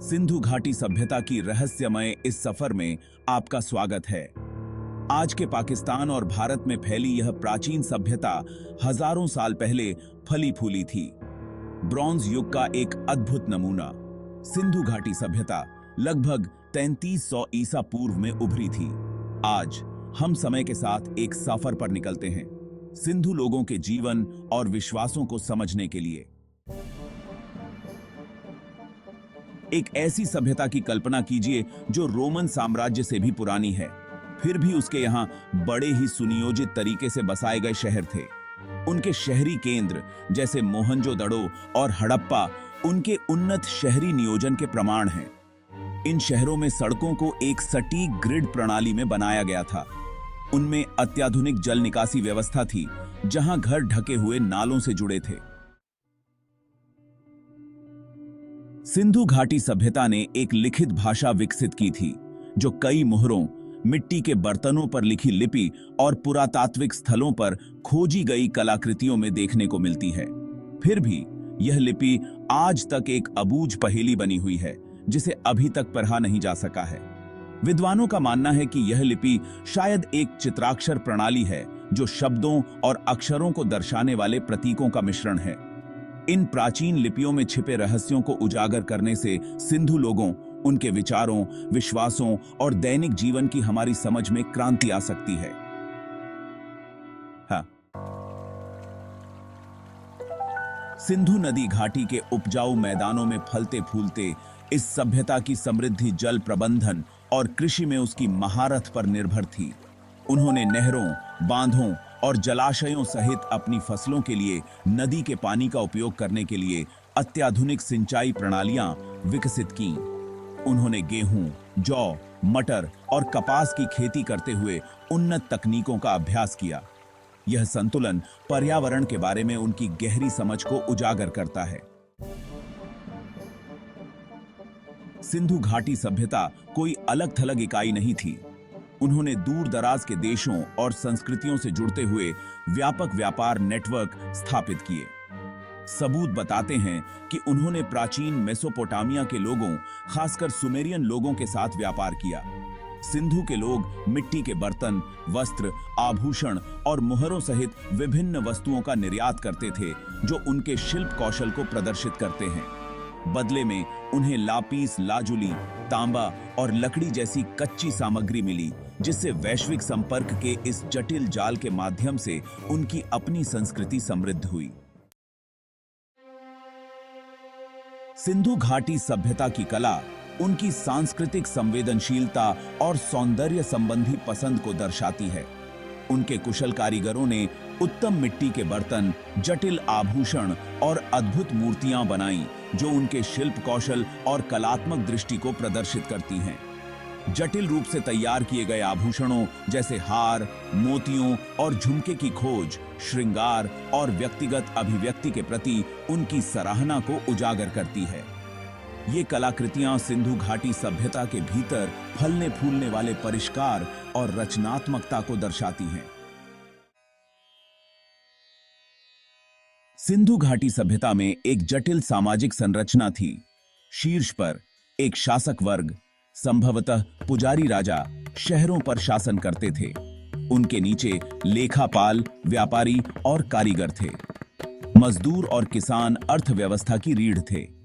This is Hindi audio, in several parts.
सिंधु घाटी सभ्यता की रहस्यमय इस सफर में आपका स्वागत है। आज के पाकिस्तान और भारत में फैली यह प्राचीन सभ्यता हजारों साल पहले फली फूली थी। ब्रॉन्ज युग का एक अद्भुत नमूना सिंधु घाटी सभ्यता लगभग 3300 ईसा पूर्व में उभरी थी। आज हम समय के साथ एक सफर पर निकलते हैं, सिंधु लोगों के जीवन और विश्वासों को समझने के लिए। एक ऐसी सभ्यता की कल्पना कीजिए जो रोमन साम्राज्य से भी पुरानी है, फिर भी उसके यहाँ बड़े ही सुनियोजित तरीके से बसाए गए शहर थे। उनके शहरी केंद्र जैसे मोहनजोदड़ो और हड़प्पा उनके उन्नत शहरी नियोजन के प्रमाण हैं। इन शहरों में सड़कों को एक सटीक ग्रिड प्रणाली में बनाया गया था। उनमें अत्याधुनिक जल निकासी व्यवस्था थी, जहां घर ढके हुए नालों से जुड़े थे। सिंधु घाटी सभ्यता ने एक लिखित भाषा विकसित की थी, जो कई मुहरों, मिट्टी के बर्तनों पर लिखी लिपि और पुरातात्विक स्थलों पर खोजी गई कलाकृतियों में देखने को मिलती है। फिर भी यह लिपि आज तक एक अबूझ पहेली बनी हुई है, जिसे अभी तक पढ़ा नहीं जा सका है। विद्वानों का मानना है कि यह लिपि शायद एक चित्राक्षर प्रणाली है, जो शब्दों और अक्षरों को दर्शाने वाले प्रतीकों का मिश्रण है। इन प्राचीन लिपियों में छिपे रहस्यों को उजागर करने से सिंधु लोगों, उनके विचारों, विश्वासों और दैनिक जीवन की हमारी समझ में क्रांति आ सकती है। हाँ। सिंधु नदी घाटी के उपजाऊ मैदानों में फलते फूलते इस सभ्यता की समृद्धि जल प्रबंधन और कृषि में उसकी महारथ पर निर्भर थी। उन्होंने नहरों, बांधों और जलाशयों सहित अपनी फसलों के लिए नदी के पानी का उपयोग करने के लिए अत्याधुनिक सिंचाई प्रणालियां विकसित की। उन्होंने गेहूं, जौ, मटर और कपास की खेती करते हुए उन्नत तकनीकों का अभ्यास किया। यह संतुलन पर्यावरण के बारे में उनकी गहरी समझ को उजागर करता है। सिंधु घाटी सभ्यता कोई अलग थलग इकाई नहीं थी। उन्होंने दूर दराज के देशों और संस्कृतियों से जुड़ते हुए व्यापक व्यापार नेटवर्क स्थापित किए। सबूत बताते हैं कि उन्होंने प्राचीन मेसोपोटामिया के लोगों, खासकर सुमेरियन लोगों के साथ व्यापार किया। सिंधु के लोग मिट्टी के बर्तन, वस्त्र, आभूषण और मुहरों सहित विभिन्न वस्तुओं का निर्यात करते थे, जो उनके शिल्प कौशल को प्रदर्शित करते हैं। बदले में उन्हें लापीस लाजुली, तांबा और लकड़ी जैसी कच्ची सामग्री मिली, जिससे वैश्विक संपर्क के इस जटिल जाल के माध्यम से उनकी अपनी संस्कृति समृद्ध हुई। सिंधु घाटी सभ्यता की कला उनकी सांस्कृतिक संवेदनशीलता और सौंदर्य संबंधी पसंद को दर्शाती है। उनके कुशल कारीगरों ने उत्तम मिट्टी के बर्तन, जटिल आभूषण और अद्भुत मूर्तियां बनाई, जो उनके शिल्प कौशल और कलात्मक दृष्टि को प्रदर्शित करती हैं। जटिल रूप से तैयार किए गए आभूषणों जैसे हार, मोतियों और झुमके की खोज श्रृंगार और व्यक्तिगत अभिव्यक्ति के प्रति उनकी सराहना को उजागर करती है। ये कलाकृतियां सिंधु घाटी सभ्यता के भीतर फलने फूलने वाले परिष्कार और रचनात्मकता को दर्शाती हैं। सिंधु घाटी सभ्यता में एक जटिल सामाजिक संरचना थी। शीर्ष पर एक शासक वर्ग, संभवतः पुजारी राजा, शहरों पर शासन करते थे। उनके नीचे लेखापाल, व्यापारी और कारीगर थे। मजदूर और किसान अर्थव्यवस्था की रीढ़ थे।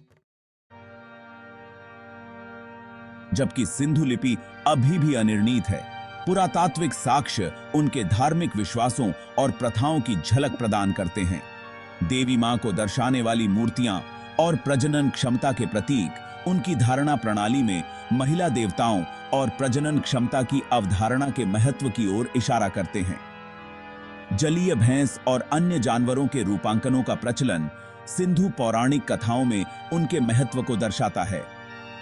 जबकि सिंधु लिपि अभी भी अनिर्णीत है, पुरातात्विक साक्ष्य उनके धार्मिक विश्वासों और प्रथाओं की झलक प्रदान करते हैं। देवी मां को दर्शाने वाली मूर्तियां और प्रजनन क्षमता के प्रतीक उनकी धारणा प्रणाली में महिला देवताओं और प्रजनन क्षमता की अवधारणा के महत्व की ओर इशारा करते हैं। जलीय भैंस और अन्य जानवरों के रूपांकनों का प्रचलन सिंधु पौराणिक कथाओं में उनके महत्व को दर्शाता है।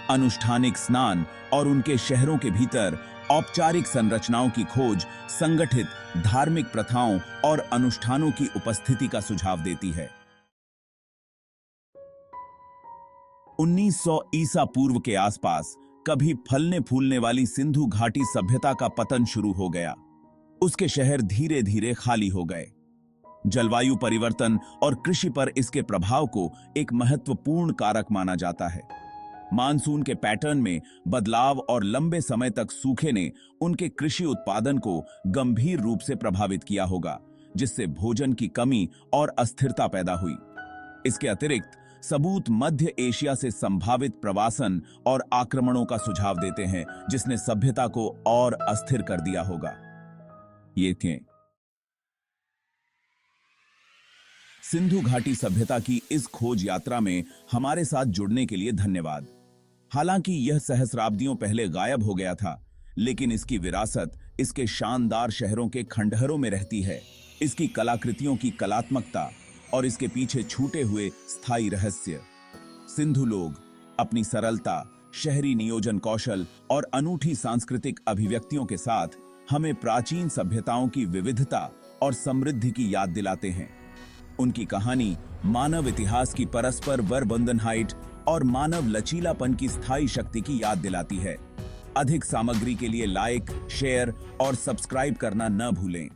अनुष्ठानिक स्नान और उनके शहरों के भीतर औपचारिक संरचनाओं की खोज संगठित धार्मिक प्रथाओं और अनुष्ठानों की उपस्थिति का सुझाव देती है। 1900 ईसा पूर्व के आसपास कभी फलने फूलने वाली सिंधु घाटी सभ्यता का पतन शुरू हो गया। उसके शहर धीरे धीरे खाली हो गए। जलवायु परिवर्तन और कृषि पर इसके प्रभाव को एक महत्वपूर्ण कारक माना जाता है। मानसून के पैटर्न में बदलाव और लंबे समय तक सूखे ने उनके कृषि उत्पादन को गंभीर रूप से प्रभावित किया होगा, जिससे भोजन की कमी और अस्थिरता पैदा हुई। इसके अतिरिक्त सबूत मध्य एशिया से संभावित प्रवासन और आक्रमणों का सुझाव देते हैं, जिसने सभ्यता को और अस्थिर कर दिया होगा। ये थे सिंधु घाटी सभ्यता की इस खोज यात्रा में हमारे साथ जुड़ने के लिए धन्यवाद। हालांकि यह सहस्राब्दियों पहले गायब हो गया था, लेकिन इसकी विरासत इसके शानदार शहरों के खंडहरों में रहती है, इसकी कलाकृतियों की कलात्मकता और इसके पीछे छूटे हुए स्थायी रहस्य। सिंधु लोग अपनी सरलता, शहरी नियोजन कौशल और अनूठी सांस्कृतिक अभिव्यक्तियों के साथ हमें प्राचीन सभ्यताओं की विविधता और समृद्धि की याद दिलाते हैं। उनकी कहानी मानव इतिहास की परस्पर वर्बंधनहाइट और मानव लचीलापन की स्थायी शक्ति की याद दिलाती है। अधिक सामग्री के लिए लाइक, शेयर और सब्सक्राइब करना न भूलें।